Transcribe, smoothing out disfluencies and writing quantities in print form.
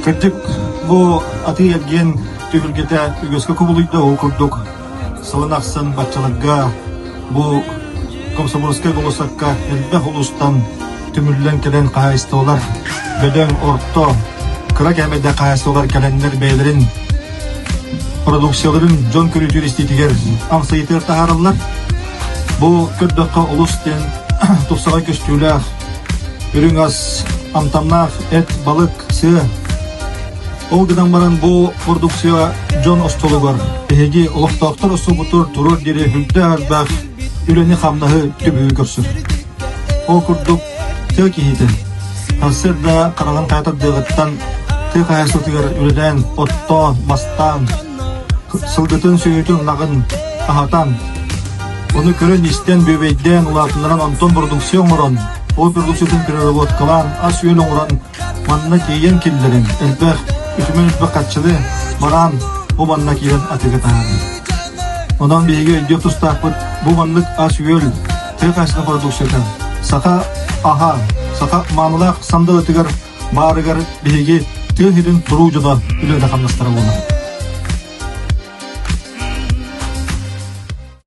Кырдык бу аты ерген төгілгеті үгеске көбілуйді ол күрдік. Сылынақсын батчалыгга бу комсомольская голосакка элбэх улустан түмүрлен келен кайыстылар. Бөдөң орто кыра кәмеде кайыстылар келенлер бейлерин продукцияларын жон көрүтүр иститигер амсайытыр тахарылар. Бу көрдөккө улустен тусага көстүләр. Үрүң ас амтамнах эт балык сыы. Ол гыдан баран бу продукция жон остолугар. Эги олоктоктор осубутур турur дире хүлдө арбак үлени хамнахы түбүгү көрсүр. Ол курдук төө кихите. Асырда караган кайтар дегыттан төө кайсытыгар үледен отто бастан сылгытын сүйүтүн нагын ахатан. Оны көрөн истен бөбейден улатындан антон продукция оңорон. Ол продукциятын переработка кылан ас үйөл оңорон манна кейен киллерин элбэх үтүмөн үтбөк катчылы баран бу манна кейен атыга тагады. Ondan bihiga ödüyor tustaqpıt bu manlık as yöl tığ kaçlı produksiyondan. Saka aha, saka mamılaq samdalı tıgar barıgar bihiga tığ hidin turucuda ülöde kamlastara olmalı.